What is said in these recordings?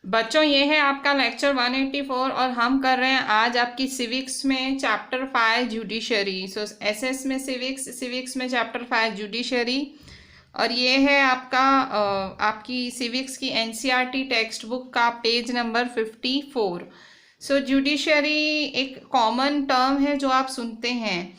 बच्चों, ये है आपका लेक्चर 184 और हम कर रहे हैं आज आपकी सिविक्स में चैप्टर 5 जुडिशरी। सो एसएस में सिविक्स में चैप्टर 5 जुडिशरी। और ये है आपका आपकी सिविक्स की एनसीईआरटी टेक्स्ट बुक का पेज नंबर 54। सो जुडिशरी एक कॉमन टर्म है जो आप सुनते हैं।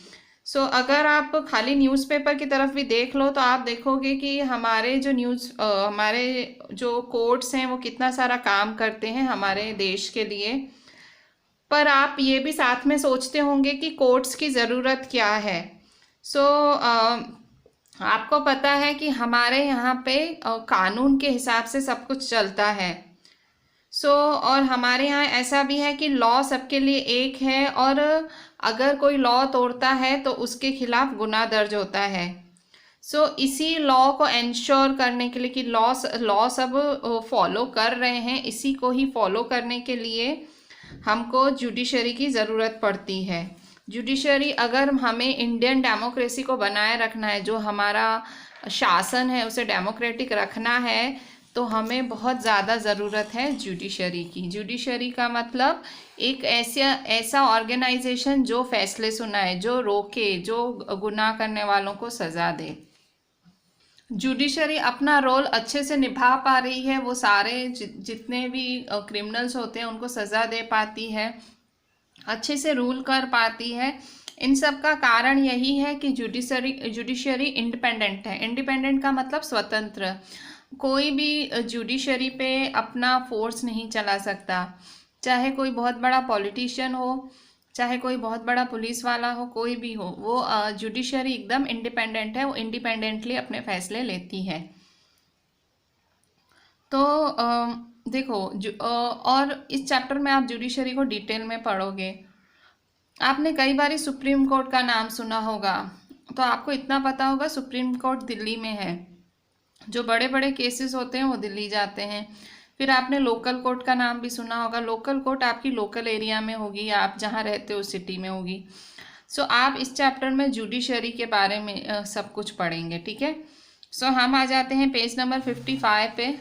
अगर आप खाली न्यूज़पेपर की तरफ भी देख लो तो आप देखोगे कि हमारे जो कोर्ट्स हैं वो कितना सारा काम करते हैं हमारे देश के लिए। पर आप ये भी साथ में सोचते होंगे कि कोर्ट्स की ज़रूरत क्या है। सो आपको पता है कि हमारे यहाँ पे कानून के हिसाब से सब कुछ चलता है। और हमारे यहाँ ऐसा भी है कि लॉ सबके लिए एक है, और अगर कोई लॉ तोड़ता है तो उसके खिलाफ गुनाह दर्ज होता है। इसी लॉ को इंश्योर करने के लिए कि लॉ सब फॉलो कर रहे हैं, इसी को ही फॉलो करने के लिए हमको जुडिशरी की ज़रूरत पड़ती है। जुडिशरी, अगर हमें इंडियन डेमोक्रेसी को बनाए रखना है, जो हमारा शासन है उसे डेमोक्रेटिक रखना है, तो हमें बहुत ज़्यादा ज़रूरत है जुडिशरी की। जुडिशरी का मतलब एक ऐसा ऑर्गेनाइजेशन जो फैसले सुनाए, जो रोके, जो गुनाह करने वालों को सज़ा दे। जुडिशरी अपना रोल अच्छे से निभा पा रही है, वो सारे जितने भी क्रिमिनल्स होते हैं उनको सज़ा दे पाती है, अच्छे से रूल कर पाती है। इन सब का कारण यही है कि जुडिशरी इंडिपेंडेंट है। इंडिपेंडेंट का मतलब स्वतंत्र। कोई भी जुडिशरी पे अपना फोर्स नहीं चला सकता, चाहे कोई बहुत बड़ा पॉलिटिशियन हो, चाहे कोई बहुत बड़ा पुलिस वाला हो, कोई भी हो, वो जुडिशरी एकदम इंडिपेंडेंट है, वो इंडिपेंडेंटली अपने फैसले लेती है। तो देखो और इस चैप्टर में आप जुडिशरी को डिटेल में पढ़ोगे। आपने कई बार सुप्रीम कोर्ट का नाम सुना होगा, तो आपको इतना पता होगा सुप्रीम कोर्ट दिल्ली में है। जो बड़े बड़े केसेस होते हैं वो दिल्ली जाते हैं। फिर आपने लोकल कोर्ट का नाम भी सुना होगा। लोकल कोर्ट आपकी लोकल एरिया में होगी, आप जहाँ रहते हो उस सिटी में होगी। आप इस चैप्टर में जुडिशरी के बारे में सब कुछ पढ़ेंगे, ठीक है। हम आ जाते हैं पेज नंबर 55 पे।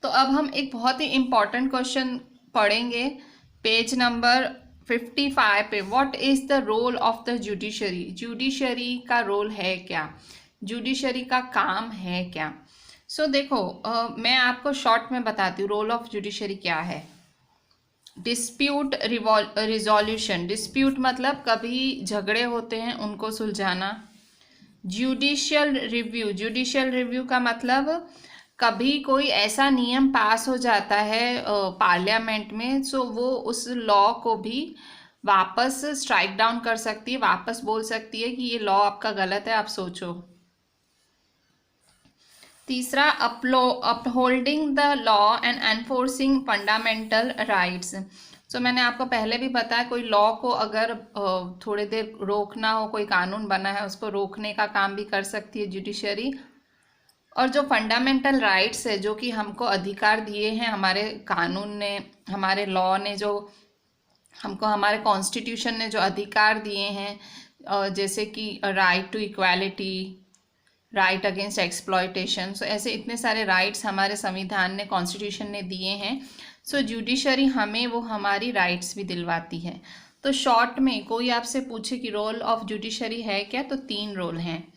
तो अब हम एक बहुत ही इम्पॉर्टेंट क्वेश्चन पढ़ेंगे पेज नंबर 55 पे। What is the role of the judiciary? Judiciary का रोल है क्या, जुडिशरी का काम है क्या? देखो, मैं आपको शॉर्ट में बताती हूँ रोल ऑफ जुडिशरी क्या है। Dispute resolution. डिस्प्यूट मतलब कभी झगड़े होते हैं उनको सुलझाना। Judicial review. जुडिशियल रिव्यू का मतलब कभी कोई ऐसा नियम पास हो जाता है पार्लियामेंट में, वो उस लॉ को भी वापस स्ट्राइक डाउन कर सकती है, वापस बोल सकती है कि ये लॉ आपका गलत है, आप सोचो। तीसरा, upholding the law and enforcing fundamental rights. मैंने आपको पहले भी बताया, कोई लॉ को अगर थोड़ी देर रोकना हो, कोई कानून बना है उसको रोकने का काम भी कर सकती है जुडिशरी। और जो फंडामेंटल राइट्स है, जो कि हमको अधिकार दिए हैं हमारे कानून ने, हमारे लॉ ने, जो हमको हमारे कॉन्स्टिट्यूशन ने जो अधिकार दिए हैं, जैसे कि right to equality, right against exploitation, ऐसे इतने सारे राइट्स हमारे संविधान ने, कॉन्स्टिट्यूशन ने दिए हैं। जुडिशरी हमें वो हमारी राइट्स भी दिलवाती है। तो शॉर्ट में कोई आपसे पूछे कि रोल ऑफ जुडिशरी है क्या, तो 3 रोल हैं।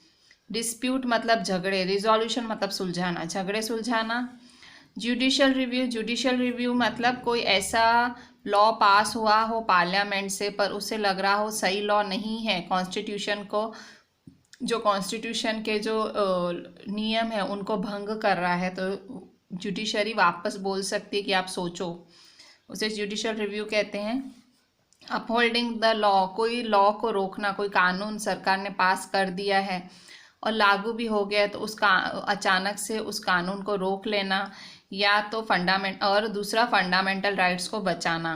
डिस्प्यूट मतलब झगड़े, रिजोल्यूशन मतलब सुलझाना, झगड़े सुलझाना। Judicial review. जुडिशियल रिव्यू मतलब कोई ऐसा लॉ पास हुआ हो पार्लियामेंट से, पर उसे लग रहा हो सही लॉ नहीं है, कॉन्स्टिट्यूशन को, जो कॉन्स्टिट्यूशन के जो नियम है उनको भंग कर रहा है, तो जुडिशरी वापस बोल सकती है कि आप सोचो, उसे जुडिशियल रिव्यू कहते हैं। अपहोल्डिंग द लॉ, कोई लॉ को रोकना, कोई कानून सरकार ने पास कर दिया है और लागू भी हो गया है, तो उसका अचानक से उस कानून को रोक लेना, या तो और दूसरा फंडामेंटल राइट्स को बचाना।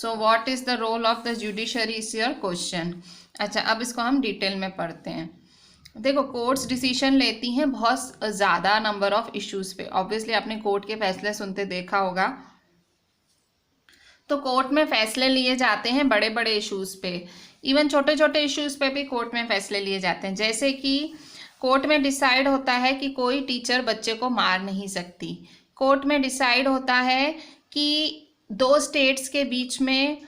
What is the role of the judiciary is your question. अच्छा, अब इसको हम डिटेल में पढ़ते हैं। देखो, कोर्ट्स डिसीजन लेती हैं बहुत ज़्यादा नंबर ऑफ इश्यूज़ पे। ऑब्वियसली आपने कोर्ट के फैसले सुनते देखा होगा। तो कोर्ट में फैसले लिए जाते हैं बड़े बड़े इश्यूज़ पे, इवन छोटे छोटे इश्यूज पे भी कोर्ट में फैसले लिए जाते हैं। जैसे कि कोर्ट में डिसाइड होता है कि कोई टीचर बच्चे को मार नहीं सकती। कोर्ट में डिसाइड होता है कि 2 स्टेट्स के बीच में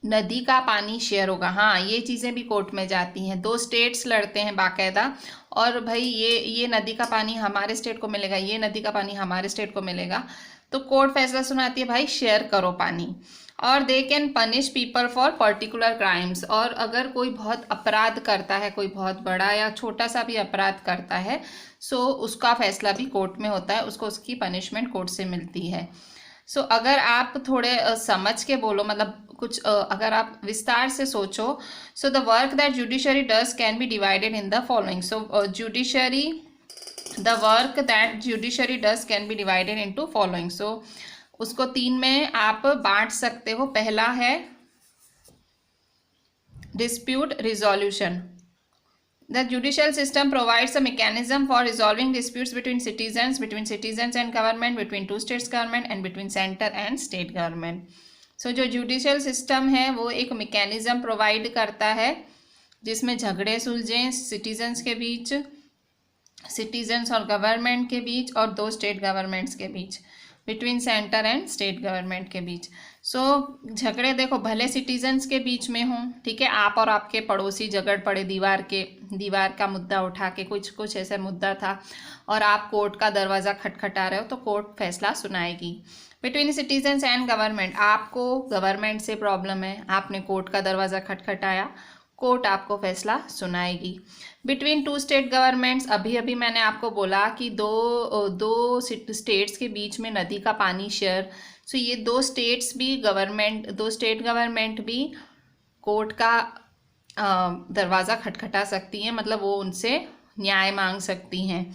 नदी का पानी शेयर होगा। हाँ, ये चीज़ें भी कोर्ट में जाती हैं। 2 स्टेट्स लड़ते हैं बाकायदा, और भाई ये नदी का पानी हमारे स्टेट को मिलेगा, ये नदी का पानी हमारे स्टेट को मिलेगा, तो कोर्ट फैसला सुनाती है भाई शेयर करो पानी। और they can punish people for particular crimes, और अगर कोई बहुत अपराध करता है, कोई बहुत बड़ा या छोटा सा भी अपराध करता है, सो उसका फैसला भी कोर्ट में होता है, उसको उसकी पनिशमेंट कोर्ट से मिलती है। सो अगर आप थोड़े समझ के बोलो, मतलब कुछ अगर आप विस्तार से सोचो, so the work that judiciary does can be divided in the following. So the work that judiciary does can be divided into following. So उसको 3 में आप बांट सकते हो। पहला है dispute resolution. The judicial system provides a mechanism for resolving disputes between citizens and government, between 2 states government and between center and state government. So जो judicial system है वो एक mechanism provide करता है जिसमें झगड़े सुलझें सिटीजन्स के बीच, सिटीजन्स और गवर्नमेंट के बीच, और 2 स्टेट गवर्नमेंट्स के बीच, between centre and state government के बीच। सो झगड़े देखो भले सिटीजन्स के बीच में हों, ठीक है, आप और आपके पड़ोसी झगड़ पड़े दीवार का मुद्दा उठा के, कुछ ऐसा मुद्दा था और आप कोर्ट का दरवाज़ा खटखटा रहे हो, तो कोर्ट फैसला सुनाएगी। बिटवीन सिटीजन्स एंड गवर्नमेंट, आपको गवर्नमेंट से प्रॉब्लम है, आपने कोर्ट का दरवाज़ा खटखटाया, कोर्ट आपको फैसला सुनाएगी। बिटवीन 2 स्टेट गवर्नमेंट्स, अभी मैंने आपको बोला कि दो स्टेट्स के बीच में नदी का पानी शेयर, सो ये 2 स्टेट्स भी 2 स्टेट गवर्नमेंट भी कोर्ट का दरवाज़ा खटखटा सकती हैं, मतलब वो उनसे न्याय मांग सकती हैं।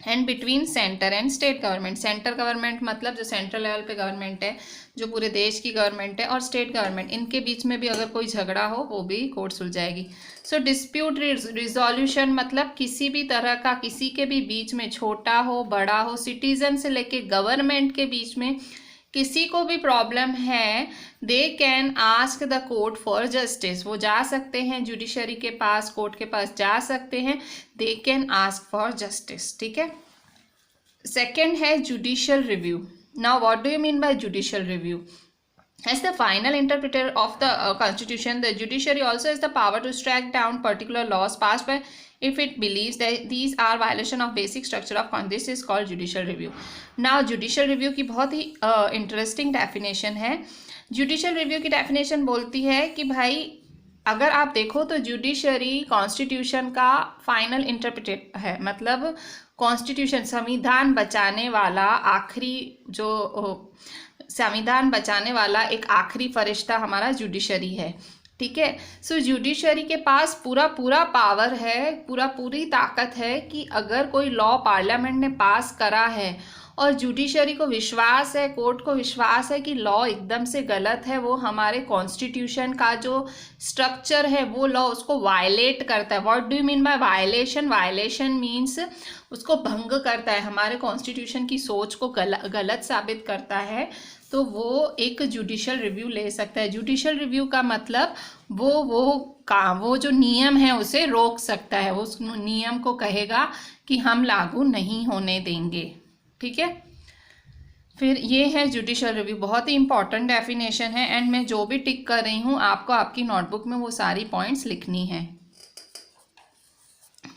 And between centre and state government, centre government मतलब जो सेंट्रल लेवल पे गवर्नमेंट है, जो पूरे देश की गवर्नमेंट है, और स्टेट गवर्नमेंट, इनके बीच में भी अगर कोई झगड़ा हो वो भी कोर्ट सुलझाएगी। सो डिस्प्यूट रिजोल्यूशन मतलब किसी भी तरह का, किसी के भी बीच में, छोटा हो बड़ा हो, सिटीजन से लेके गवर्नमेंट के बीच में किसी को भी प्रॉब्लम है, they can ask the court for justice, वो जा सकते हैं जुडिशरी के पास, कोर्ट के पास जा सकते हैं, they can ask for justice, ठीक है। सेकेंड है judicial review. Now what do you mean by judicial review? As the final interpreter of the Constitution, the judiciary also has the power to strike down particular laws passed by if it believes that these are violation of basic structure of Constitution. This is called judicial review. Now, judicial review की बहुत ही interesting definition है। Judicial review की definition बोलती है कि भाई अगर आप देखो तो जुडिशरी कॉन्स्टिट्यूशन का फाइनल इंटरप्रेटर है, मतलब कॉन्स्टिट्यूशन संविधान बचाने वाला आखिरी जो संविधान बचाने वाला एक आखिरी फरिश्ता हमारा जुडिशरी है, ठीक है। सो जुडिशरी के पास पूरा पावर है, पूरी ताकत है कि अगर कोई लॉ पार्लियामेंट ने पास करा है और जुडिशरी को विश्वास है, कोर्ट को विश्वास है कि लॉ एकदम से गलत है, वो हमारे कॉन्स्टिट्यूशन का जो स्ट्रक्चर है वो लॉ उसको वायलेट करता है। What do you mean by violation? Violation means उसको भंग करता है, हमारे कॉन्स्टिट्यूशन की सोच को गलत साबित करता है, तो वो एक जुडिशियल रिव्यू ले सकता है। जुडिशियल रिव्यू का मतलब वो जो नियम है उसे रोक सकता है, वो उस नियम को कहेगा कि हम लागू नहीं होने देंगे, ठीक है। फिर ये है जुडिशियल रिव्यू, बहुत ही इंपॉर्टेंट डेफिनेशन है, एंड मैं जो भी टिक कर रही हूँ आपको आपकी नोटबुक में वो सारी पॉइंट्स लिखनी है।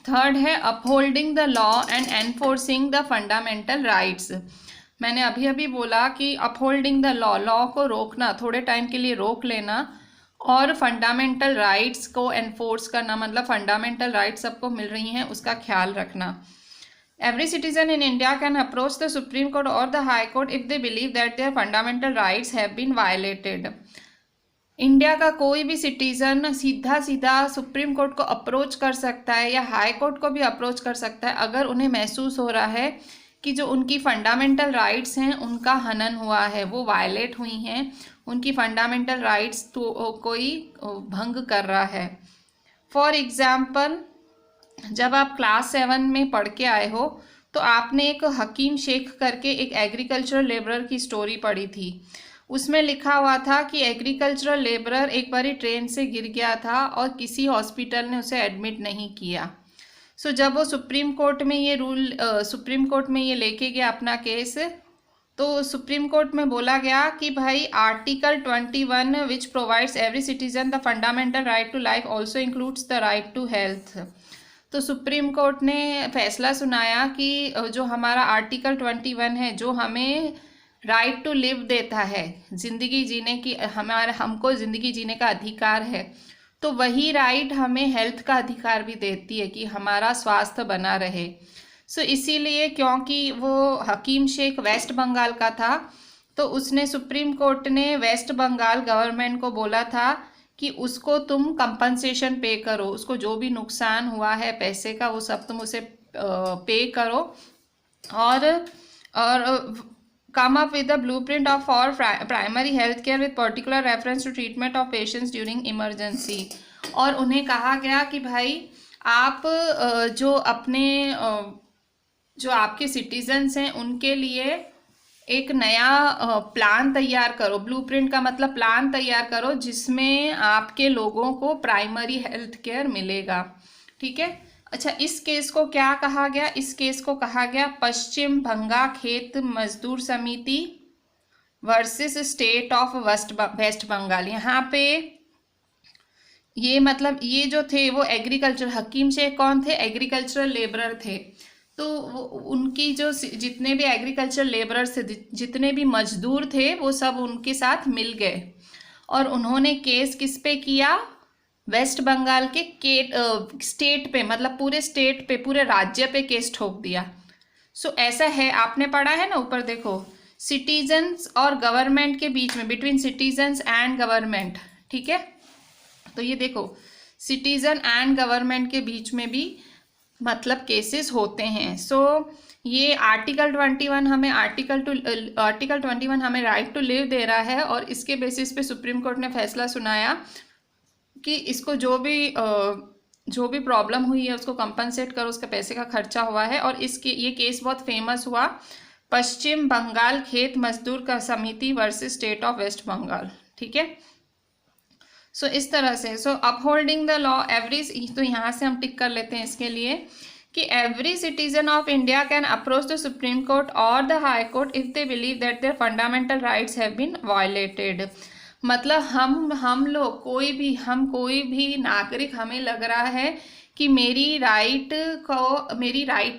थर्ड है upholding the law and enforcing the fundamental rights. मैंने अभी बोला कि अपहोल्डिंग द लॉ को रोकना, थोड़े टाइम के लिए रोक लेना, और फंडामेंटल राइट्स को एनफोर्स करना, मतलब फंडामेंटल राइट्स सबको मिल रही हैं उसका ख्याल रखना। Every citizen in India can approach the supreme court और the high court if they believe that their fundamental rights have been violated. India का कोई भी सिटीजन सीधा सुप्रीम कोर्ट को अप्रोच कर सकता है या हाई कोर्ट को भी अप्रोच कर सकता है अगर उन्हें महसूस हो रहा है कि जो उनकी फंडामेंटल राइट्स हैं उनका हनन हुआ है, वो वायलेट हुई हैं, उनकी फंडामेंटल राइट्स तो कोई भंग कर रहा है। फॉर एग्ज़ाम्पल, जब आप क्लास 7 में पढ़ के आए हो तो आपने एक हकीम शेख करके एक एग्रीकल्चरल लेबरर की स्टोरी पढ़ी थी। उसमें लिखा हुआ था कि एग्रीकल्चरल लेबरर एक बारी ट्रेन से गिर गया था और किसी हॉस्पिटल ने उसे एडमिट नहीं किया। जब वो सुप्रीम कोर्ट में ये सुप्रीम कोर्ट में ये लेके गया अपना केस, तो सुप्रीम कोर्ट में बोला गया कि भाई article 21 which provides every citizen the fundamental right to life also includes the right to health. तो सुप्रीम कोर्ट ने फैसला सुनाया कि जो हमारा आर्टिकल 21 है, जो हमें राइट टू लिव देता है, ज़िंदगी जीने की, हमको ज़िंदगी जीने का अधिकार है, तो वही राइट हमें हेल्थ का अधिकार भी देती है कि हमारा स्वास्थ्य बना रहे। इसीलिए क्योंकि वो हकीम शेख वेस्ट बंगाल का था, तो उसने सुप्रीम कोर्ट ने वेस्ट बंगाल गवर्नमेंट को बोला था कि उसको तुम कंपनसेशन पे करो, उसको जो भी नुकसान हुआ है पैसे का वो सब तुम उसे पे करो, और come up with a blueprint of for primary health care with particular reference to treatment of patients during emergency। और उन्हें कहा गया कि भाई आप जो आपके सिटीजन्स हैं उनके लिए एक नया प्लान तैयार करो। ब्लूप्रिंट का मतलब प्लान तैयार करो जिसमें आपके लोगों को प्राइमरी हेल्थ केयर मिलेगा। ठीक है। अच्छा, इस केस को क्या कहा गया? इस केस को कहा गया पश्चिम बंगा Khet Mazdoor Samiti versus state of West Bengal. यहाँ पे ये मतलब ये जो थे वो एग्रीकल्चर, हकीम शेख कौन थे? एग्रीकल्चरल लेबरर थे। तो उनकी जो जितने भी एग्रीकल्चर लेबरर्स थे, जितने भी मजदूर थे, वो सब उनके साथ मिल गए और उन्होंने केस किस पे किया? वेस्ट बंगाल के स्टेट पे, मतलब पूरे स्टेट पे, पूरे राज्य पे केस ठोक दिया। ऐसा है, आपने पढ़ा है ना ऊपर देखो, सिटीजन्स और गवर्नमेंट के बीच में, बिटवीन सिटीजन्स एंड गवर्नमेंट। ठीक है, तो ये देखो सिटीजन एंड गवर्नमेंट के बीच में भी मतलब केसेस होते हैं। ये आर्टिकल 21 हमें आर्टिकल 21 हमें राइट टू लिव दे रहा है और इसके बेसिस पे सुप्रीम कोर्ट ने फैसला सुनाया कि इसको जो भी प्रॉब्लम हुई है उसको कंपनसेट करो, उसका पैसे का खर्चा हुआ है। और ये केस बहुत फेमस हुआ, पश्चिम बंगाल खेत मजदूर का Samiti versus state of West Bengal. ठीक है, इस तरह से अपहोल्डिंग द लॉ एवरी, तो यहाँ से हम टिक कर लेते हैं इसके लिए कि every citizen of India can approach the supreme court और the high court if they believe that their fundamental rights have been violated. मतलब हम लोग कोई भी नागरिक, हमें लग रहा है कि मेरी राइट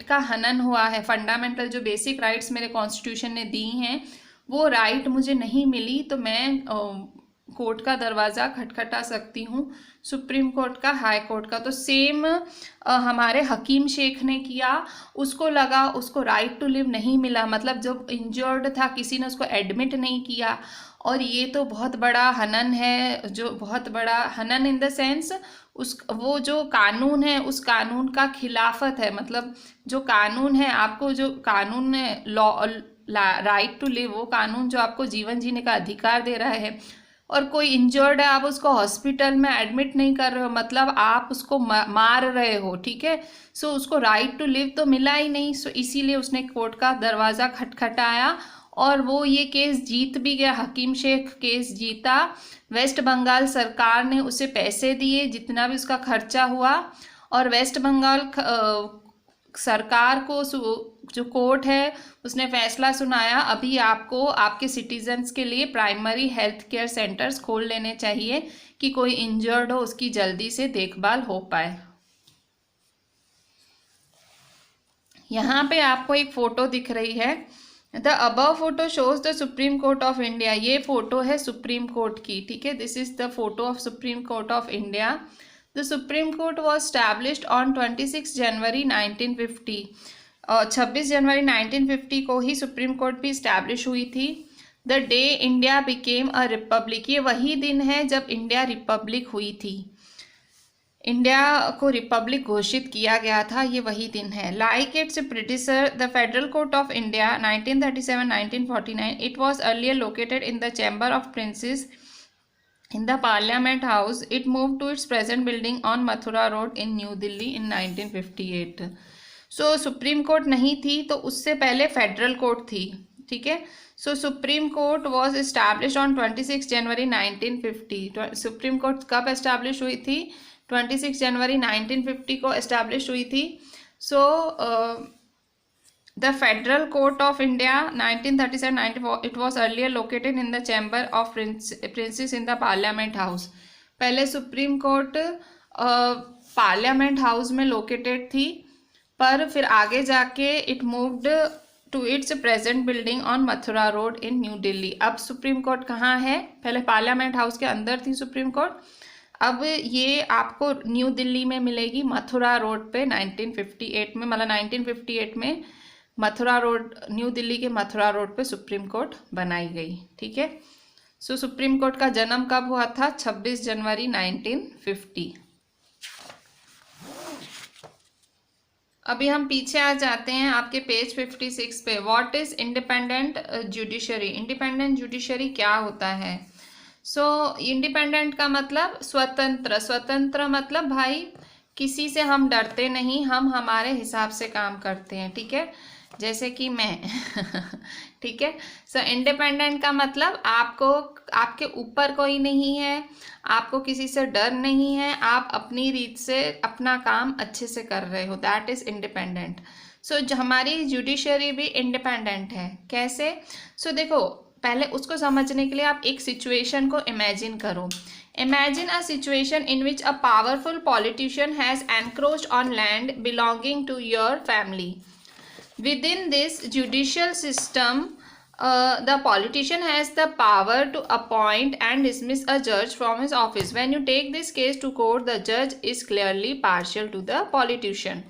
का हनन हुआ है, फंडामेंटल जो बेसिक राइट्स मेरे कॉन्स्टिट्यूशन ने दी हैं वो राइट मुझे नहीं मिली, तो मैं कोर्ट का दरवाज़ा खटखटा सकती हूँ, सुप्रीम कोर्ट का, हाई कोर्ट का। तो सेम हमारे हकीम शेख ने किया, उसको लगा उसको राइट टू लिव नहीं मिला, मतलब जब इंजर्ड था किसी ने उसको एडमिट नहीं किया, और ये तो बहुत बड़ा हनन है, जो बहुत बड़ा हनन इन द सेंस वो जो कानून है उस कानून का खिलाफत है। मतलब जो कानून है, आपको जो कानून है लॉ राइट टू लिव, वो कानून जो आपको जीवन जीने का अधिकार दे रहा है, और कोई इंजर्ड है, आप उसको हॉस्पिटल में एडमिट नहीं कर रहे हो, मतलब आप उसको मार रहे हो। ठीक है, उसको राइट टू लिव तो मिला ही नहीं। इसीलिए उसने कोर्ट का दरवाज़ा खटखटाया और वो ये केस जीत भी गया, हकीम शेख केस जीता। वेस्ट बंगाल सरकार ने उसे पैसे दिए जितना भी उसका खर्चा हुआ, और वेस्ट बंगाल सरकार को जो कोर्ट है उसने फैसला सुनाया, अभी आपको आपके सिटीजन्स के लिए प्राइमरी हेल्थ केयर सेंटर्स खोल लेने चाहिए कि कोई इंजर्ड हो उसकी जल्दी से देखभाल हो पाए। यहाँ पे आपको एक फ़ोटो दिख रही है, the above photo shows the supreme court of India. ये फोटो है सुप्रीम कोर्ट की। ठीक है, this is the photo of supreme court of India. The supreme court was established on 26 जनवरी 1950। 26 जनवरी 1950 को ही सुप्रीम कोर्ट भी इस्टेब्लिश हुई थी। The day India became a republic, ये वही दिन है जब इंडिया रिपब्लिक हुई थी, इंडिया को रिपब्लिक घोषित किया गया था, ये वही दिन है। Like it's predecessor the federal court of India 1937-1949, it was earlier located in the chamber of princes in the parliament house. It move to its present building on Mathura road in New Delhi in 1958। Supreme court नहीं थी तो उससे पहले federal court थी। ठीक है। So supreme court was establish on 26 January 1950। Supreme court कब establish हुई थी? 26 जनवरी 1950 को एस्टैब्लिश हुई थी। So the federal court of India 1937-94, it was earlier located in the chamber of princes in the parliament house. पहले सुप्रीम कोर्ट पार्लियामेंट हाउस में located थी, पर फिर आगे जाके it moved to its present building on Mathura road in New Delhi. अब supreme court कहाँ है? पहले पार्लियामेंट हाउस के अंदर थी सुप्रीम कोर्ट, अब ये आपको न्यू दिल्ली में मिलेगी, मथुरा रोड पे 1958 में, मतलब 1958 में मथुरा रोड, न्यू दिल्ली के मथुरा रोड पे सुप्रीम कोर्ट बनाई गई। ठीक है। सो सुप्रीम कोर्ट का जन्म कब हुआ था? 26 जनवरी 1950। अभी हम पीछे आ जाते हैं आपके पेज 56 पे। What is independent judiciary? Independent judiciary क्या होता है? सो इंडिपेंडेंट का मतलब स्वतंत्र। स्वतंत्र मतलब भाई किसी से हम डरते नहीं, हम हमारे हिसाब से काम करते हैं। ठीक है, जैसे कि मैं ठीक है। सो इंडिपेंडेंट का मतलब आपको, आपके ऊपर कोई नहीं है, आपको किसी से डर नहीं है, आप अपनी रीत से अपना काम अच्छे से कर रहे हो, दैट इज इंडिपेंडेंट। सो हमारी जुडिशरी भी इंडिपेंडेंट है। कैसे? सो देखो, पहले उसको समझने के लिए आप एक सिचुएशन को इमेजिन करो। Imagine a situation in which a powerful politician has encroached on land belonging to your family. Within this judicial system, the politician has the power to appoint and dismiss a judge from his office. When you take this case to court, the judge is clearly partial to the politician.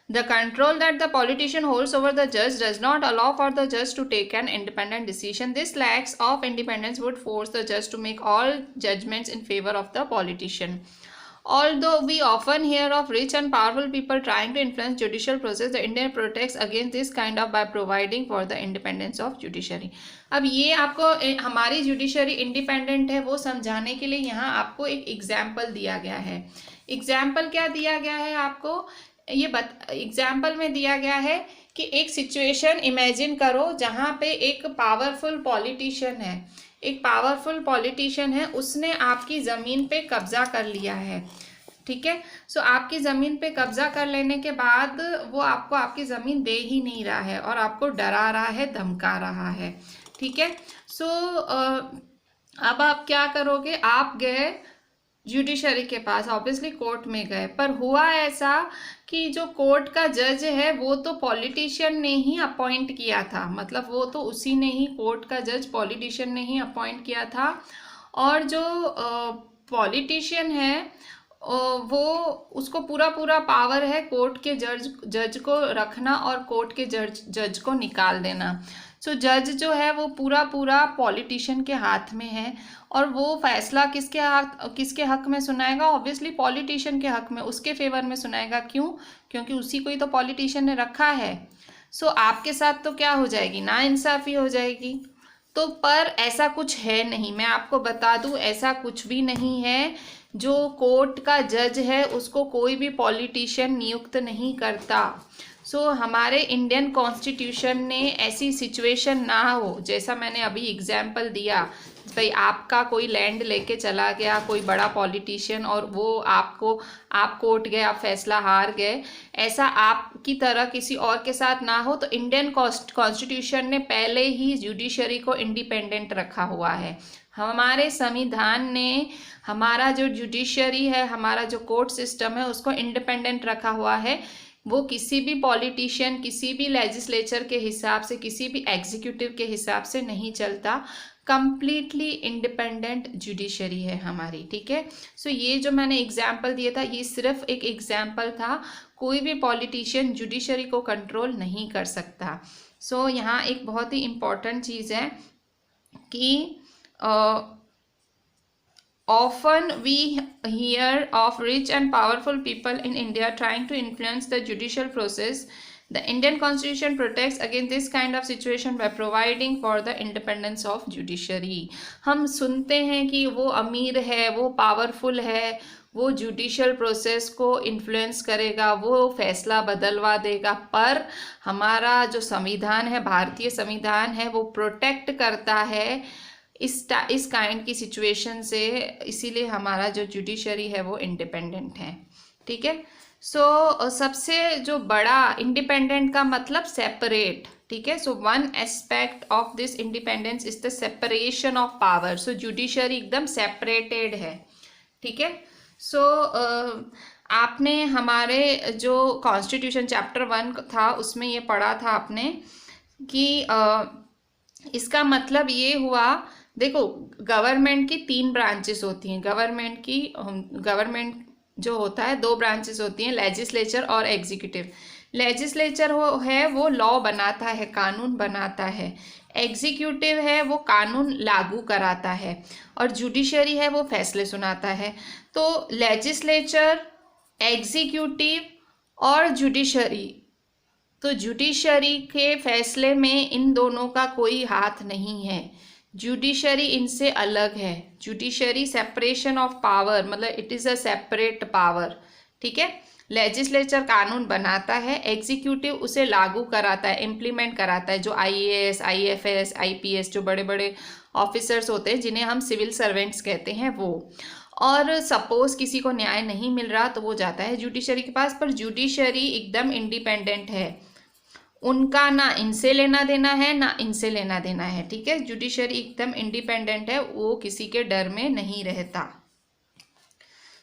The control that the politician holds over the judge does not allow for the judge to take an independent decision. This lack of independence would force the judge to make all judgments in favor of the politician. Although we often hear of rich and powerful people trying to influence judicial process, the India protects against this kind of by providing for the independence of judiciary. अब ये आपको हमारी judiciary independent है वो समझाने के लिए यहाँ आपको एक एग्जाम्पल दिया गया है। एग्जाम्पल क्या दिया गया है आपको? ये एग्जाम्पल में दिया गया है कि एक सिचुएशन इमेजिन करो जहाँ पे एक पावरफुल पॉलिटिशियन है, एक पावरफुल पॉलिटिशियन है, उसने आपकी ज़मीन पे कब्जा कर लिया है। ठीक है। सो आपकी ज़मीन पे कब्जा कर लेने के बाद वो आपको आपकी ज़मीन दे ही नहीं रहा है और आपको डरा रहा है, धमका रहा है। ठीक है। सो अब आप क्या करोगे? आप गए जुडिशरी के पास, ऑब्वियसली कोर्ट में गए, पर हुआ ऐसा कि जो कोर्ट का जज है वो तो पॉलिटिशियन ने ही अपॉइंट किया था, मतलब वो तो उसी ने ही, कोर्ट का जज पॉलिटिशियन ने ही अपॉइंट किया था, और जो पॉलिटिशियन है वो, उसको पूरा पावर है कोर्ट के जज को रखना और कोर्ट के जज को निकाल देना। सो जज जो है वो पूरा पॉलिटिशियन के हाथ में है, और वो फैसला किसके हक में सुनाएगा? ऑब्वियसली पॉलिटिशियन के हक में, उसके फेवर में सुनाएगा। क्यों? क्योंकि उसी को ही तो पॉलिटिशियन ने रखा है। सो आपके साथ तो क्या हो जाएगी? नाइंसाफ़ी हो जाएगी। तो पर ऐसा कुछ है नहीं, मैं आपको बता दूं, ऐसा कुछ भी नहीं है। जो कोर्ट का जज है उसको कोई भी पॉलिटिशियन नियुक्त नहीं करता। सो हमारे इंडियन कॉन्स्टिट्यूशन ने ऐसी सिचुएशन ना हो, जैसा मैंने अभी एग्जाम्पल दिया, भाई आपका कोई लैंड लेके चला गया कोई बड़ा पॉलिटिशियन और वो आप कोर्ट गए, आप फैसला हार गए, ऐसा आपकी तरह किसी और के साथ ना हो। तो इंडियन कॉन्स्टिट्यूशन ने पहले ही जुडिशरी को इंडिपेंडेंट रखा हुआ है। हमारे संविधान ने हमारा जो जुडिशरी है, हमारा जो कोर्ट सिस्टम है, उसको इंडिपेंडेंट रखा हुआ है। वो किसी भी पॉलिटिशियन, किसी भी लेजिस्लेचर के हिसाब से, किसी भी एग्जीक्यूटिव के हिसाब से नहीं चलता। कंप्लीटली इंडिपेंडेंट जुडिशरी है हमारी। ठीक है। सो ये जो मैंने एग्जाम्पल दिया था, ये सिर्फ एक एग्जाम्पल था, कोई भी पॉलिटिशियन जुडिशरी को कंट्रोल नहीं कर सकता। सो यहाँ एक बहुत ही इम्पॉर्टेंट चीज़ है कि often we hear of rich and powerful people in India trying to influence the judicial process. The Indian Constitution protects against this kind of situation by providing for the independence of judiciary. हम सुनते हैं कि वो अमीर है, वो powerful है, वो जुडिशियल प्रोसेस को इन्फ्लुएंस करेगा, वो फैसला बदलवा देगा, पर हमारा जो संविधान है, भारतीय संविधान है, वो प्रोटेक्ट करता है इस काइंड की सिचुएशन से, इसीलिए हमारा जो जुडिशरी है वो इंडिपेंडेंट है। ठीक है। सो सबसे जो बड़ा, इंडिपेंडेंट का मतलब सेपरेट। ठीक है। So one aspect of this independence is the separation of power. So judiciary एकदम सेपरेटेड है। ठीक है। सो आपने हमारे जो कॉन्स्टिट्यूशन चैप्टर 1 था उसमें ये पढ़ा था आपने कि इसका मतलब ये हुआ, देखो गवर्नमेंट की 3 ब्रांचेस होती हैं। गवर्नमेंट जो होता है 2 ब्रांचेस होती हैं, लेजिस्लेचर और एग्जीक्यूटिव। लेजिस्लेचर वो लॉ बनाता है, कानून बनाता है। एग्जीक्यूटिव है वो कानून लागू कराता है, और जुडिशरी है वो फैसले सुनाता है। तो लेजिस्लेचर, एग्जीक्यूटिव और जुडिशरी, तो जुडिशरी के फैसले में इन दोनों का कोई हाथ नहीं है। जुडिशरी इनसे अलग है। जुडिशरी सेपरेशन ऑफ पावर, मतलब it is a separate power. ठीक है। लेजिस्लेचर कानून बनाता है, एग्जीक्यूटिव उसे लागू कराता है, इम्प्लीमेंट कराता है। जो IAS, IFS, IPS जो बड़े बड़े ऑफिसर्स होते हैं, जिन्हें हम सिविल सर्वेंट्स कहते हैं, वो। और सपोज किसी को न्याय नहीं मिल रहा तो वो जाता है जुडिशरी के पास, पर जुडिशरी एकदम इंडिपेंडेंट है। उनका ना इनसे लेना देना है, ना इनसे लेना देना है। ठीक है। जुडिशरी एकदम इंडिपेंडेंट है, वो किसी के डर में नहीं रहता।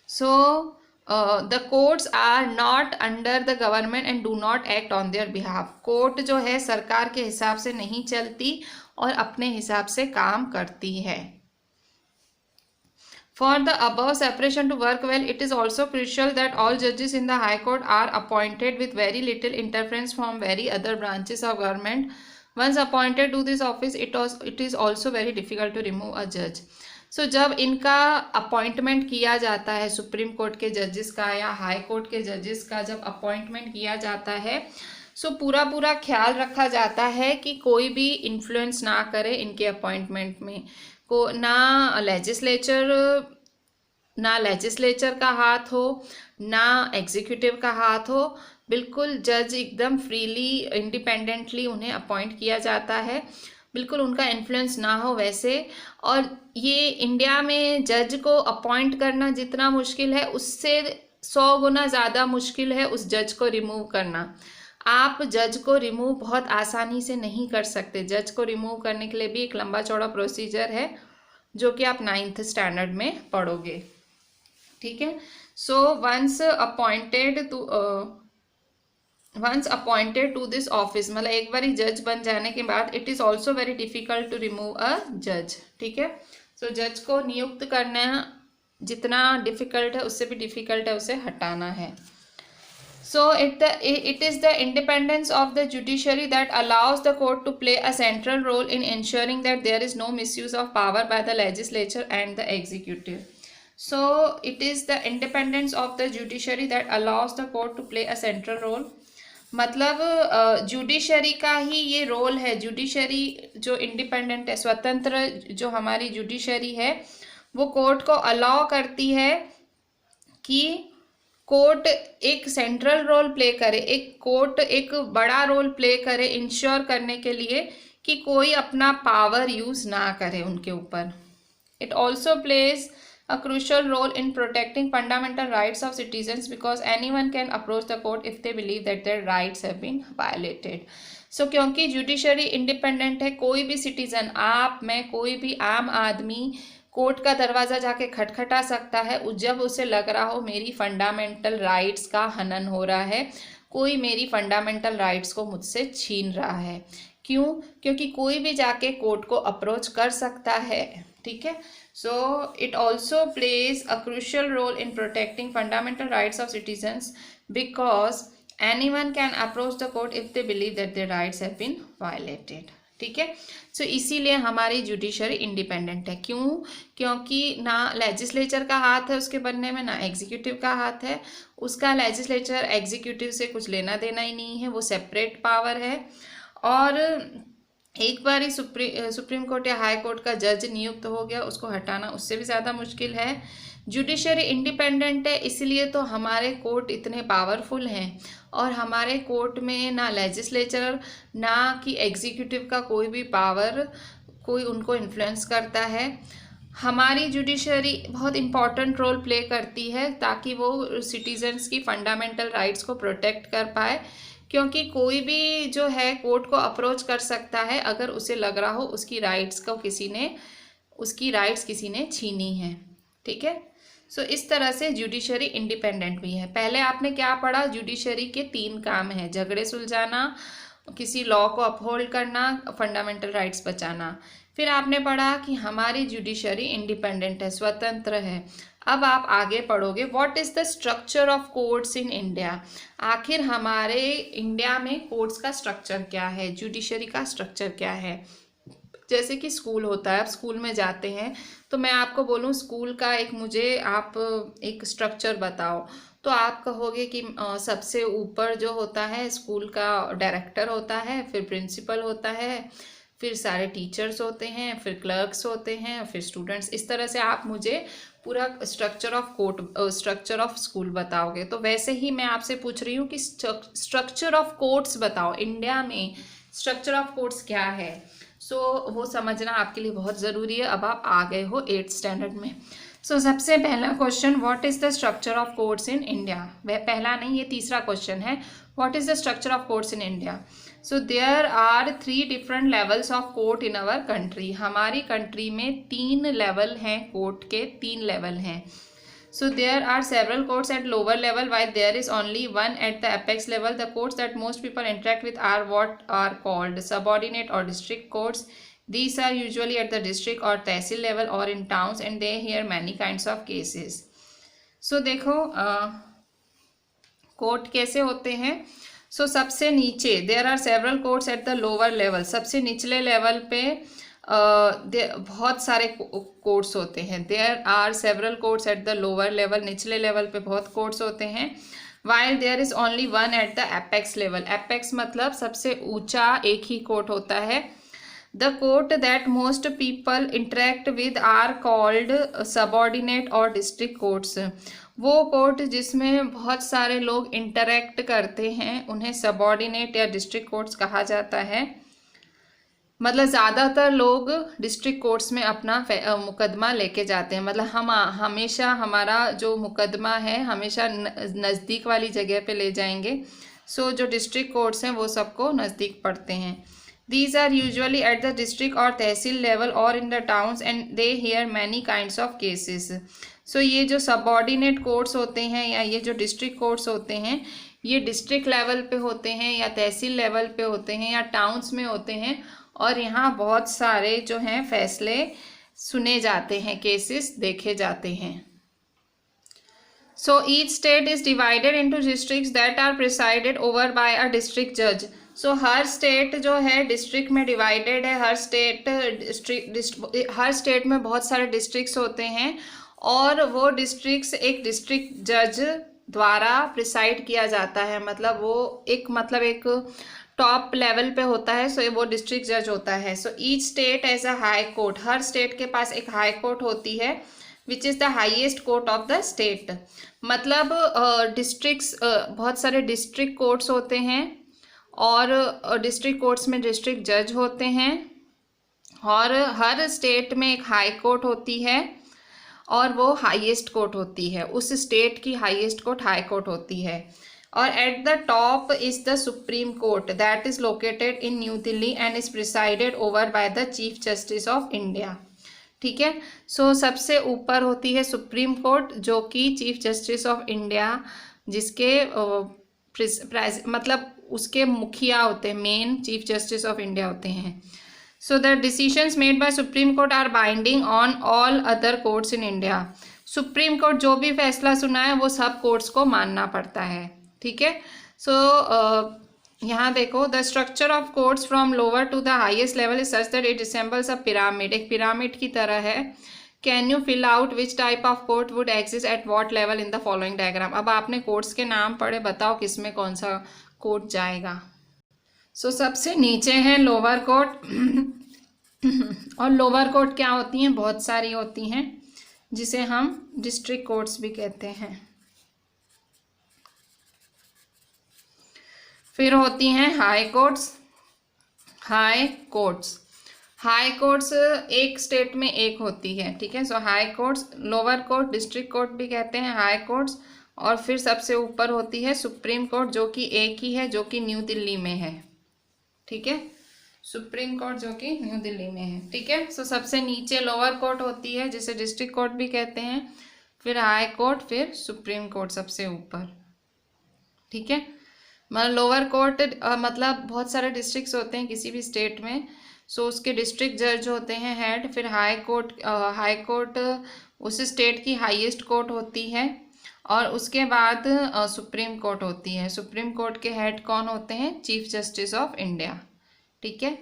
So the courts are not under the government and do not act on their behalf. Court जो है सरकार के हिसाब से नहीं चलती और अपने हिसाब से काम करती है। For the above separation to work well, it is also crucial that all judges in the High Court are appointed with very little interference from very other branches of government. Once appointed to this office, it is also very difficult to remove a judge. So जब इनका appointment किया जाता है, supreme court के जजेस का या high court के जजेस का जब अपॉइंटमेंट किया जाता है, सो पूरा ख्याल रखा जाता है कि कोई भी इन्फ्लुएंस ना करे इनके अपॉइंटमेंट में, को ना लेजिस्लेचर का हाथ हो, ना एग्जीक्यूटिव का हाथ हो। बिल्कुल जज एकदम फ्रीली, इंडिपेंडेंटली उन्हें अपॉइंट किया जाता है, बिल्कुल उनका इन्फ्लुएंस ना हो वैसे। और ये इंडिया में जज को अपॉइंट करना जितना मुश्किल है, उससे 100 गुना ज़्यादा मुश्किल है उस जज को रिमूव करना। आप जज को रिमूव बहुत आसानी से नहीं कर सकते। जज को रिमूव करने के लिए भी एक लंबा चौड़ा प्रोसीजर है, जो कि आप 9th स्टैंडर्ड में पढ़ोगे। ठीक है। So once appointed to this office, मतलब एक बार जज बन जाने के बाद, it is also very difficult to remove a जज। ठीक है। सो जज को नियुक्त करना जितना डिफिकल्ट है, उससे भी डिफिकल्ट है उसे हटाना है। So it is the independence of the judiciary that allows the court to play a central role in ensuring that there is no misuse of power by the legislature and the executive. So it is the independence of the judiciary that allows the court to play a central role. मतलब judiciary का ही ये role है। Judiciary जो independent है, स्वतंत्र जो हमारी judiciary है, वो कोर्ट को अलाउ करती है कि कोर्ट एक सेंट्रल रोल प्ले करे, कोर्ट एक बड़ा रोल प्ले करे इंश्योर करने के लिए कि कोई अपना पावर यूज ना करे उनके ऊपर। It also pledge a crucial role in protecting fundamental rights of citizens because anyone can approach the court if they believe that their rights have been violated. So क्योंकि जुडिशरी इंडिपेंडेंट है, कोई भी citizen, आप, मैं, कोई भी आम आदमी कोर्ट का दरवाज़ा जाके खटखटा सकता है जब उसे लग रहा हो मेरी फंडामेंटल राइट्स का हनन हो रहा है, कोई मेरी फंडामेंटल राइट्स को मुझसे छीन रहा है। क्यों? क्योंकि कोई भी जाके कोर्ट को अप्रोच कर सकता है। ठीक है। So it also plays a crucial role in protecting fundamental rights of citizens because anyone can approach the court if they believe that their rights have been violated. ठीक है। सो इसीलिए हमारी जुडिशरी इंडिपेंडेंट है। क्यों? क्योंकि ना लेजिस्लेचर का हाथ है उसके बनने में, ना एग्जीक्यूटिव का हाथ है। उसका लेजिस्लेचर एग्जीक्यूटिव से कुछ लेना देना ही नहीं है, वो सेपरेट पावर है। और एक बार ही सुप्रीम कोर्ट या हाई कोर्ट का जज नियुक्त हो गया, उसको हटाना उससे भी ज़्यादा मुश्किल है। जुडिशरी इंडिपेंडेंट है, इसलिए तो हमारे कोर्ट इतने पावरफुल हैं और हमारे कोर्ट में ना लेजिस्लेचर ना कि एग्जीक्यूटिव का कोई भी पावर कोई उनको इन्फ्लुएंस करता है। हमारी जुडिशरी बहुत इम्पॉर्टेंट रोल प्ले करती है ताकि वो सिटीजन्स की फंडामेंटल राइट्स को प्रोटेक्ट कर पाए, क्योंकि कोई भी जो है कोर्ट को अप्रोच कर सकता है अगर उसे लग रहा हो उसकी राइट्स किसी ने छीनी है। ठीक है, सो इस तरह से जुडिशरी इंडिपेंडेंट भी है। पहले आपने क्या पढ़ा, जुडिशरी के 3 काम हैं, झगड़े सुलझाना, किसी लॉ को अपहोल्ड करना, फंडामेंटल राइट्स बचाना। फिर आपने पढ़ा कि हमारी जुडिशरी इंडिपेंडेंट है, स्वतंत्र है। अब आप आगे पढ़ोगे what is the structure of courts in India, आखिर हमारे इंडिया में कोर्ट्स का स्ट्रक्चर क्या है, जुडिशरी का स्ट्रक्चर क्या है। जैसे कि स्कूल होता है, आप स्कूल में जाते हैं तो मैं आपको बोलूँ स्कूल का आप एक स्ट्रक्चर बताओ, तो आप कहोगे कि सबसे ऊपर जो होता है स्कूल का डायरेक्टर होता है, फिर प्रिंसिपल होता है, फिर सारे टीचर्स होते हैं, फिर क्लर्क्स होते हैं, फिर स्टूडेंट्स। इस तरह से आप मुझे पूरा स्ट्रक्चर ऑफ स्कूल बताओगे। तो वैसे ही मैं आपसे पूछ रही हूँ कि स्ट्रक्चर ऑफ कोर्ट्स बताओ, इंडिया में स्ट्रक्चर ऑफ कोर्ट्स क्या है। वो समझना आपके लिए बहुत ज़रूरी है। अब आप आ गए हो 8th स्टैंडर्ड में। सबसे पहला question, what is the structure of courts in India. वह पहला नहीं, ये तीसरा क्वेश्चन है, what is the structure of courts in India. There are 3 different levels of court in our country. हमारी कंट्री में 3 लेवल हैं, कोर्ट के 3 लेवल हैं। There are several courts at lower level while there is only one at the apex level. The courts that most people interact with are what are called subordinate or district courts. These are usually at the district or tehsil level or in towns and they hear many kinds of cases. देखो court कैसे होते हैं। सबसे नीचे there are several courts at the lower level. सबसे निचले level पे बहुत सारे कोर्ट्स होते हैं। There are several courts at the lower level, निचले लेवल पे बहुत कोर्ट्स होते हैं। While there is only one at the apex level. Apex मतलब सबसे ऊंचा एक ही कोर्ट होता है। The court that most people interact with are called subordinate और डिस्ट्रिक्ट कोर्ट्स। वो कोर्ट जिसमें बहुत सारे लोग इंटरेक्ट करते हैं उन्हें सबॉर्डिनेट या डिस्ट्रिक्ट कोर्ट्स कहा जाता है। मतलब ज़्यादातर लोग डिस्ट्रिक्ट कोर्ट्स में अपना मुकदमा लेके जाते हैं। मतलब हम हमेशा हमारा जो मुकदमा है हमेशा नज़दीक वाली जगह पे ले जाएंगे। जो डिस्ट्रिक्ट कोर्ट्स हैं वो सबको नज़दीक पड़ते हैं। These are usually at the district और तहसील लेवल और in the towns and they hear many kinds of cases. ये जो सबऑर्डिनेट कोर्ट्स होते हैं या ये जो डिस्ट्रिक्ट कोर्ट्स होते हैं ये डिस्ट्रिक्ट लेवल पे होते हैं या तहसील लेवल पे होते हैं या टाउन्स में होते हैं और यहाँ बहुत सारे जो हैं फैसले सुने जाते हैं, केसेस देखे जाते हैं। Each state is divided into districts that are presided over by a district जज। हर स्टेट जो है डिस्ट्रिक्ट में डिवाइडेड है। हर स्टेट में बहुत सारे डिस्ट्रिक्ट्स होते हैं और वो डिस्ट्रिक्ट्स एक डिस्ट्रिक्ट जज द्वारा प्रिसाइड किया जाता है। मतलब वो एक टॉप लेवल पे होता है। वो डिस्ट्रिक्ट जज होता है। Each state has a high court. हर स्टेट के पास एक हाई कोर्ट होती है which is the highest court of the state. मतलब डिस्ट्रिक्ट्स बहुत सारे डिस्ट्रिक्ट कोर्ट्स होते हैं और डिस्ट्रिक्ट कोर्ट्स में डिस्ट्रिक्ट जज होते हैं और हर स्टेट में एक हाई कोर्ट होती है और वो हाईएस्ट कोर्ट होती है। उस स्टेट की हाईएस्ट कोर्ट हाई कोर्ट होती है। और at the top is the supreme court that is located in New Delhi and is presided over by the chief justice of India. ठीक है। सबसे ऊपर होती है सुप्रीम कोर्ट जो कि चीफ जस्टिस ऑफ इंडिया जिसके मतलब उसके मुखिया होते हैं, main chief justice of India होते हैं। The decisions made by Supreme Court are binding on all other courts in India. Supreme Court जो भी फैसला सुनाए वो सब कोर्ट्स को मानना पड़ता है। ठीक है। यहाँ देखो the structure of courts from lower to the highest level is such that it resembles a pyramid. एक पिरामिड की तरह है। Can you fill out which type of court would exist at what level in the following diagram. अब आपने courts के नाम पढ़े, बताओ किसमें कौन सा कोर्ट जाएगा। सबसे नीचे है लोअर कोर्ट और लोअर कोर्ट क्या होती हैं, बहुत सारी होती हैं। जिसे हम डिस्ट्रिक्ट कोर्ट्स भी कहते हैं। फिर होती हैं high courts. High courts, high courts एक स्टेट में एक होती है, ठीक है। So high courts, lower court, district court भी कहते हैं हाई कोर्ट्स। और फिर सबसे ऊपर होती है सुप्रीम कोर्ट, जो कि एक ही है, जो कि न्यू दिल्ली में है, ठीक है। सुप्रीम कोर्ट जो कि न्यू दिल्ली में है, ठीक है। सो सबसे नीचे लोअर कोर्ट होती है, जिसे डिस्ट्रिक्ट कोर्ट भी कहते हैं, फिर हाई कोर्ट, फिर सुप्रीम कोर्ट सबसे ऊपर, ठीक है। मतलब लोअर कोर्ट मतलब बहुत सारे डिस्ट्रिक्ट्स होते हैं किसी भी स्टेट में, सो उसके डिस्ट्रिक्ट जज होते हैं हेड। फिर हाई कोर्ट उस स्टेट की हाईएस्ट कोर्ट होती है। और उसके बाद सुप्रीम कोर्ट होती है। सुप्रीम कोर्ट के हेड कौन होते हैं? चीफ जस्टिस ऑफ इंडिया, ठीक है।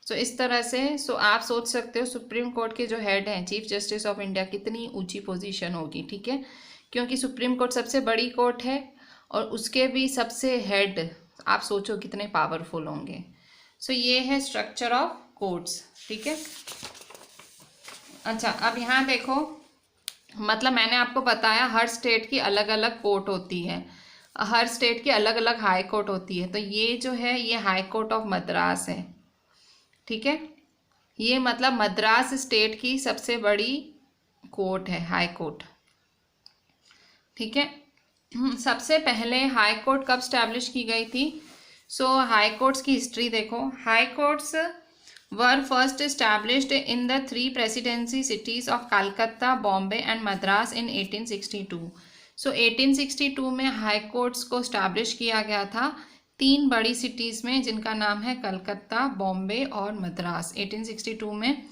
सो इस तरह से आप सोच सकते हो सुप्रीम कोर्ट के जो हेड हैं चीफ जस्टिस ऑफ इंडिया, कितनी ऊंची पोजीशन होगी, ठीक है। क्योंकि सुप्रीम कोर्ट सबसे बड़ी कोर्ट है और उसके भी सबसे हेड, आप सोचो कितने पावरफुल होंगे। सो ये है स्ट्रक्चर ऑफ कोर्ट्स, ठीक है। अच्छा, अब यहाँ देखो, मतलब मैंने आपको बताया हर स्टेट की अलग अलग कोर्ट होती है, हर स्टेट की अलग अलग हाई कोर्ट होती है। तो ये जो है ये हाई कोर्ट ऑफ मद्रास है, ठीक है। ये मतलब मद्रास स्टेट की सबसे बड़ी कोर्ट है, हाई कोर्ट, ठीक है। सबसे पहले हाई कोर्ट कब स्टैब्लिश की गई थी? सो हाई कोर्ट्स की हिस्ट्री देखो। High courts were first established in the 3 presidency cities of Calcutta, Bombay and Madras in 1862. सो 1862 में हाई कोर्ट्स को स्टैब्लिश किया गया था 3 बड़ी सिटीज़ में, जिनका नाम है कलकत्ता, बॉम्बे और मद्रास। 1862 में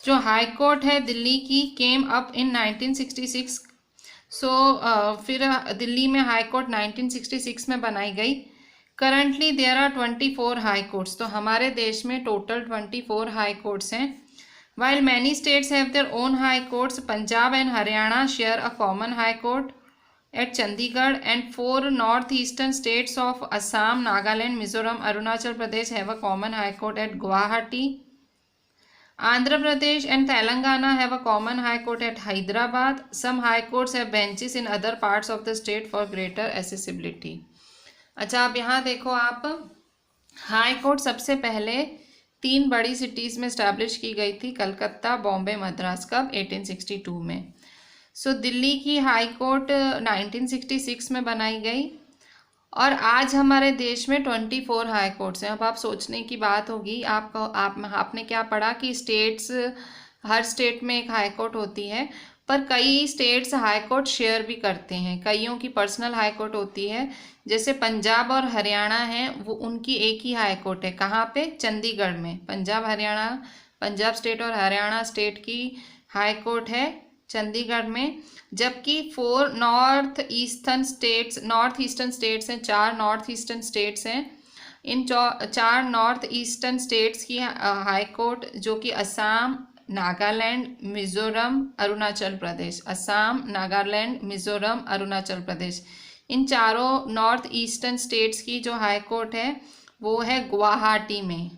जो हाई कोर्ट है दिल्ली की केम अप इन 1966। फिर दिल्ली में हाई कोर्ट 1966 में बनाई गई। Currently there are 24 high courts. तो हमारे देश में टोटल 24 हाई कोर्ट्स हैं। While many states have their own high courts, Punjab and Haryana share a common high court at Chandigarh and 4 north eastern states of Assam, Nagaland, Mizoram, Arunachal Pradesh have a common high court at Guwahati. Andhra Pradesh and Telangana have a common high court at Hyderabad. Some high courts have benches in other parts of the state for greater accessibility. अच्छा, अब यहाँ देखो आप, high court सबसे पहले 3 बड़ी cities में establish की गई थी, कलकत्ता, बॉम्बे, मद्रास। कब? 1862 में। दिल्ली की हाई कोर्ट 1966 में बनाई गई। और आज हमारे देश में 24 हाई कोर्ट्स हैं। अब आप सोचने की बात होगी, आपने क्या पढ़ा कि स्टेट्स, हर स्टेट में एक हाई कोर्ट होती है, पर कई स्टेट्स हाई कोर्ट शेयर भी करते हैं। कईयों की पर्सनल हाई कोर्ट होती है, जैसे पंजाब और हरियाणा हैं, वो उनकी एक ही हाई कोर्ट है। कहाँ पे? चंडीगढ़ में। पंजाब स्टेट और हरियाणा स्टेट की हाई कोर्ट है चंडीगढ़ में। जबकि 4 नॉर्थ ईस्टर्न स्टेट्स हैं, 4 नॉर्थ ईस्टर्न स्टेट्स हैं। इन 4 नॉर्थ ईस्टर्न स्टेट्स की हाई कोर्ट, जो कि असम, नागालैंड, मिजोरम, अरुणाचल प्रदेश, असम, नागालैंड, मिजोरम, अरुणाचल प्रदेश, इन चारों नॉर्थ ईस्टर्न स्टेट्स की जो हाई कोर्ट है वो है गुवाहाटी में।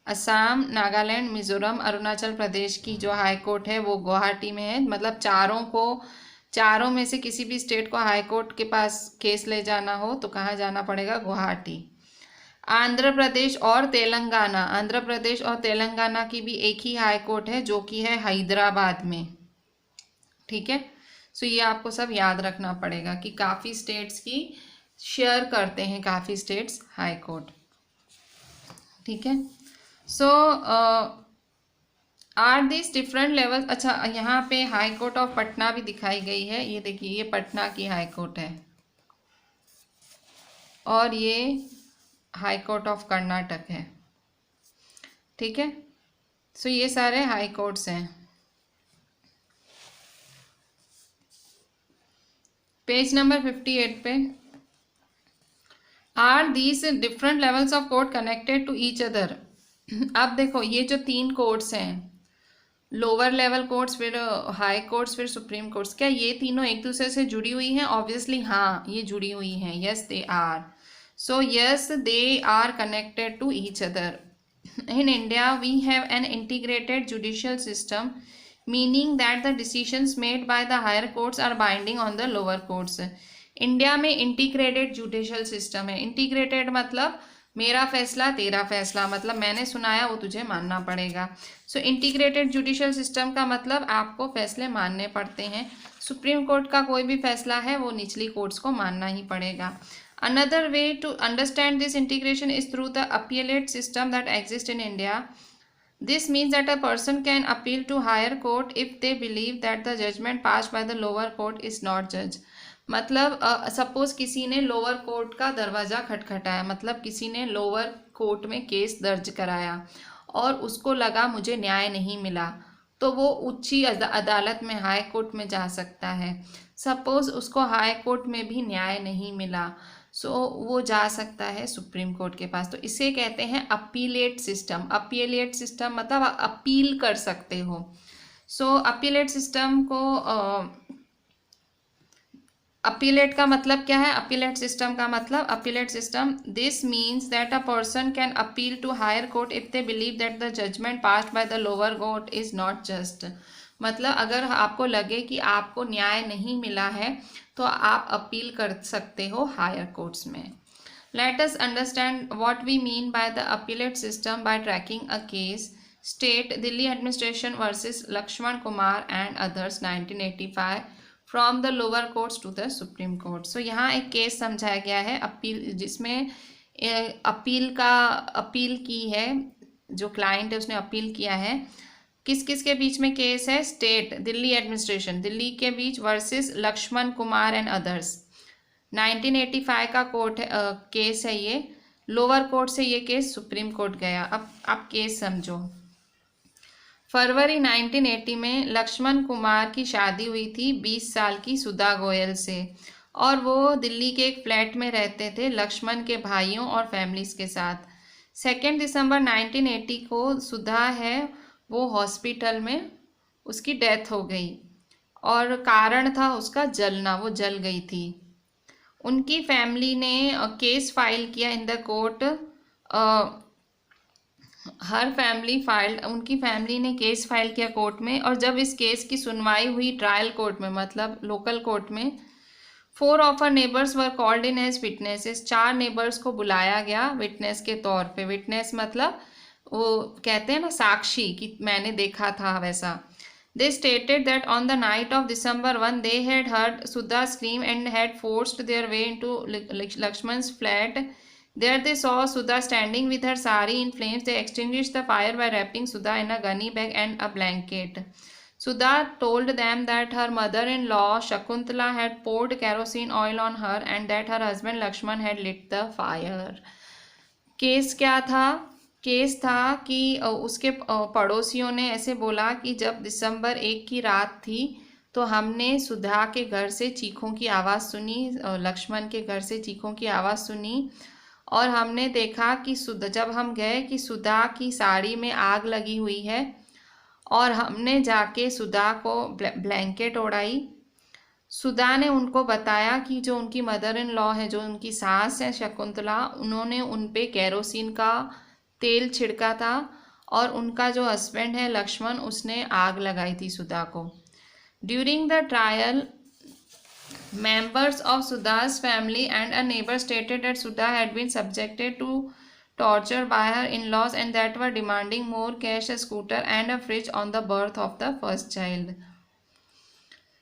असम, नागालैंड, मिजोरम, अरुणाचल प्रदेश की जो हाई कोर्ट है वो गुवाहाटी में है। मतलब चारों में से किसी भी स्टेट को हाई कोर्ट के पास केस ले जाना हो तो कहाँ जाना पड़ेगा? गुवाहाटी। आंध्र प्रदेश और तेलंगाना की भी एक ही हाई कोर्ट है, जो कि है हैदराबाद में, ठीक है। सो ये आपको सब याद रखना पड़ेगा कि काफ़ी स्टेट्स की शेयर करते हैं, काफ़ी स्टेट्स हाई कोर्ट, ठीक है। Are this different level. अच्छा, यहाँ पे हाई कोर्ट ऑफ पटना भी दिखाई गई है। ये देखिए, ये पटना की हाई कोर्ट है और ये हाई कोर्ट ऑफ कर्नाटक है, ठीक है। ये सारे हाई कोर्ट्स हैं। पेज नंबर 58 पे, are these different levels of court connected to each other. अब देखो, ये जो 3 कोर्ट्स हैं, लोअर लेवल कोर्ट्स, फिर हाई कोर्ट्स, फिर सुप्रीम कोर्ट्स, क्या ये तीनों एक दूसरे से जुड़ी हुई हैं? ऑब्वियसली हाँ, ये जुड़ी हुई हैं। Yes they are. Yes they are connected to each other. In India, we have an integrated judicial system meaning that the decisions made by the higher courts are binding on the lower courts. India में integrated judicial system है। Integrated मतलब मेरा फैसला तेरा फैसला, मतलब मैंने सुनाया वो तुझे मानना पड़ेगा। सो इंटीग्रेटेड जुडिशियल सिस्टम का मतलब आपको फैसले मानने पड़ते हैं। सुप्रीम कोर्ट का कोई भी फैसला है वो निचली कोर्ट्स को मानना ही पड़ेगा। Another way to understand this integration is through the appellate system that exist in India. This means that a person can appeal to higher court if they believe that the judgment passed by the lower court is not just। मतलब suppose किसी ने lower court का दरवाज़ा खटखटाया, मतलब किसी ने lower court में केस दर्ज कराया और उसको लगा मुझे न्याय नहीं मिला, तो वो उच्ची अदालत में हाई कोर्ट में जा सकता है। सपोज उसको हाई कोर्ट में भी न्याय नहीं मिला, सो वो जा सकता है सुप्रीम कोर्ट के पास। तो इसे कहते हैं अपीलेट सिस्टम। अपीलेट सिस्टम मतलब अपील कर सकते हो। सो अपीलेट सिस्टम को अपीलेट का मतलब क्या है? अपीलेट सिस्टम का मतलब appellate system this means that a person can appeal to higher court if they believe that the judgement passed by the lower court is not just. मतलब अगर आपको लगे कि आपको न्याय नहीं मिला है तो आप अपील कर सकते हो हायर कोर्ट्स में। Let us understand what we mean by the appellate system by tracking a case. State Delhi administration versus Lakshman Kumar and others 1985 from the lower courts to the supreme court. So यहाँ एक case समझाया गया है appeal, जिसमें appeal की है, जो client है उसने अपील किया है। किस किस के बीच में केस है? स्टेट दिल्ली एडमिनिस्ट्रेशन दिल्ली के बीच versus Lakshman Kumar and others. 1985 का कोर्ट है, केस है ये। लोअर कोर्ट से ये केस सुप्रीम कोर्ट गया। अब आप केस समझो। फरवरी 1980 में लक्ष्मण कुमार की शादी हुई थी 20 साल की सुधा गोयल से, और वो दिल्ली के एक फ्लैट में रहते थे लक्ष्मण के भाइयों और फैमिलीज के साथ। 2 दिसंबर 1980 को सुधा है वो हॉस्पिटल में, उसकी डेथ हो गई और कारण था उसका जलना, वो जल गई थी। उनकी फैमिली ने केस फाइल किया इन द कोर्ट। उनकी फैमिली ने केस फाइल किया कोर्ट में, और जब इस केस की सुनवाई हुई ट्रायल कोर्ट में, मतलब लोकल कोर्ट में, 4 of our neighbours were called in as witnesses. 4 neighbours को बुलाया गया विटनेस के तौर पे। विटनेस मतलब वो कहते हैं ना साक्षी, कि मैंने देखा था, वैसा। They stated that on the night of December 1 they had heard Sudha scream and had forced their way into Lakshman's flat. There they saw Sudha standing with her sari in flames. They extinguished the fire by wrapping Sudha in a gunny bag and a blanket. Sudha told them that her mother-in-law Shakuntala had poured kerosene oil on her and that her husband Lakshman had lit the fire. Case क्या था? Case था कि उसके पड़ोसियों ने ऐसे बोला कि जब दिसंबर 1 की रात थी तो हमने सुधा के घर से चीखों की आवाज़ सुनी, लक्ष्मण के घर से चीखों की आवाज़ सुनी, और हमने देखा कि जब हम गए कि सुधा की साड़ी में आग लगी हुई है, और हमने जाके सुधा को ब्लैंकेट ओढ़ाई। सुधा ने उनको बताया कि जो उनकी मदर इन लॉ है, जो उनकी सास है शकुंतला, उन्होंने उन पे केरोसिन का तेल छिड़का था, और उनका जो हस्बैंड है लक्ष्मण, उसने आग लगाई थी सुधा को। During the trial members of Sudha's family and a neighbor stated that Sudha had been subjected to torture by her in-laws and that were demanding more cash, a scooter and a fridge on the birth of the first child.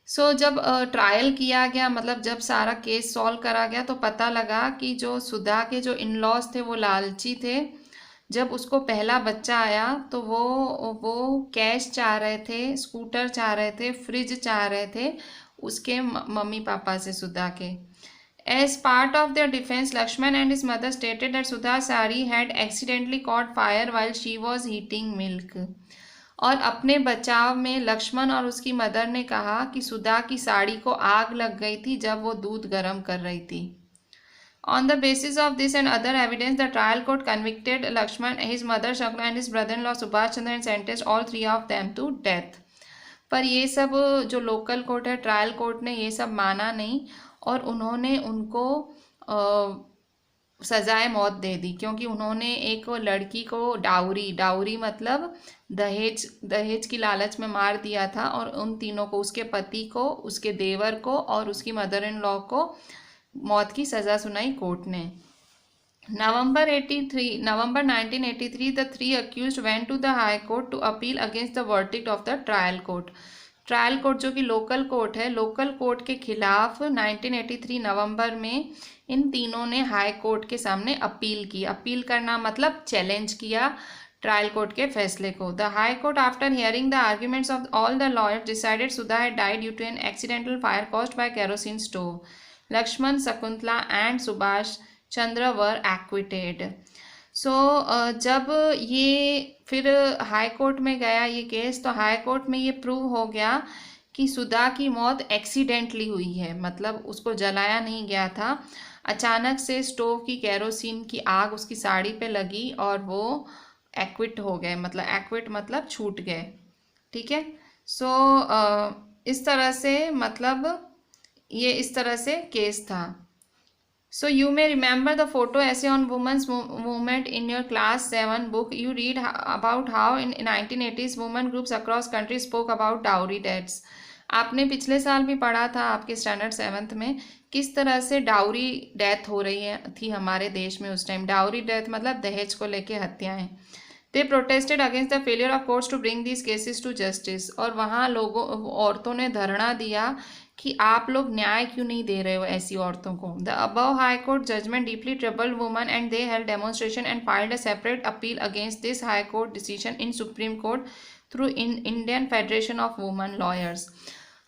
सो जब trial किया गया, मतलब जब सारा case solve करा गया, तो पता लगा कि जो सुधा के जो इन लॉज थे वो लालची थे। जब उसको पहला बच्चा आया तो वो कैश चाह रहे थे, स्कूटर चाह रहे थे, फ्रिज चाह रहे थे उसके मम्मी पापा से, सुधा के। As part of their defense, Lakshman and his mother stated that Sudha's sari had accidentally caught fire while she was heating milk. और अपने बचाव में लक्ष्मण और उसकी मदर ने कहा कि सुधा की साड़ी को आग लग गई थी जब वो दूध गर्म कर रही थी। On the basis of this and other evidence, the trial court convicted Lakshman, his mother Shakula and his brother-in-law Subhash Chandra and sentenced all 3 of them to death. पर ये सब जो लोकल कोर्ट है, ट्रायल कोर्ट ने ये सब माना नहीं, और उन्होंने उनको सजाए मौत दे दी, क्योंकि उन्होंने एक लड़की को डाउरी, डाउरी मतलब दहेज, दहेज की लालच में मार दिया था। और उन तीनों को, उसके पति को, उसके देवर को और उसकी मदर इन लॉ को मौत की सज़ा सुनाई कोर्ट ने। November 1983, the three accused went to the High Court to appeal against the verdict of the trial court. Trial court जो कि लोकल कोर्ट है, लोकल कोर्ट के खिलाफ 1983 नवंबर में इन तीनों ने हाई कोर्ट के सामने अपील की। अपील करना मतलब चैलेंज किया ट्रायल कोर्ट के फैसले को। The high court after hearing the arguments of all the lawyers decided Sudha had died due to an accidental fire caused by kerosene stove. Lakshman, Shakuntala and Subhash Chandra were acquitted. So जब ये फिर high court में गया ये case, तो हाई कोर्ट में ये prove हो गया कि सुधा की मौत एक्सीडेंटली हुई है, मतलब उसको जलाया नहीं गया था। अचानक से स्टोव की केरोसिन की आग उसकी साड़ी पे लगी और वो एक्विट हो गए, मतलब एक्विट मतलब छूट गए। ठीक है। सो इस तरह से, मतलब ये इस तरह से केस था। So you may remember the photo essay on women's movement in your class 7 book. You read about how in 1980s women groups across country spoke about dowry deaths. आपने पिछले साल भी पढ़ा था आपके स्टैंडर्ड 7th में किस तरह से डाउरी डेथ हो रही है थी हमारे देश में उस टाइम। डाउरी डेथ मतलब दहेज को लेके हत्याएं। They protested against the failure of courts to bring these cases to justice. और वहाँ लोगों, औरतों ने धरना दिया कि आप लोग न्याय क्यों नहीं दे रहे हो ऐसी औरतों को। The above high court judgement deeply troubled women and they held demonstration and filed a separate appeal against this high court decision in Supreme Court through Indian Federation of Women Lawyers.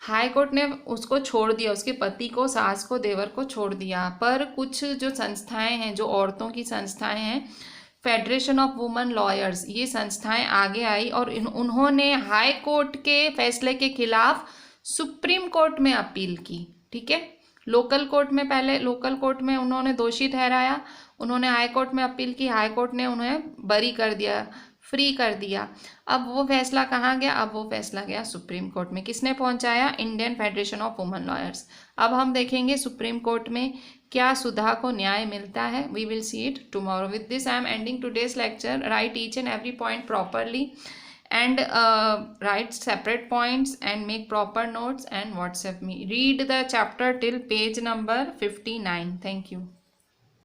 High court ने उसको छोड़ दिया, उसके पति को, सास को, देवर को छोड़ दिया। पर कुछ जो संस्थाएं हैं, जो औरतों की संस्थाएं हैं, फेडरेशन ऑफ वुमन लॉयर्स, ये संस्थाएं आगे आई और उन्होंने हाई कोर्ट के फैसले के खिलाफ सुप्रीम कोर्ट में अपील की। ठीक है। लोकल कोर्ट में, पहले लोकल कोर्ट में उन्होंने दोषी ठहराया, उन्होंने हाई कोर्ट में अपील की, हाई कोर्ट ने उन्हें बरी कर दिया, फ्री कर दिया। अब वो फैसला कहाँ गया? अब वो फैसला गया सुप्रीम कोर्ट में। किसने पहुंचाया? Indian Federation of Women lawyers. अब हम देखेंगे सुप्रीम कोर्ट में क्या सुधा को न्याय मिलता है। We will see it tomorrow. With this I am ending today's lecture. Write each and every point properly and write separate points and make proper notes and WhatsApp me. Read the chapter till page number 59. Thank you.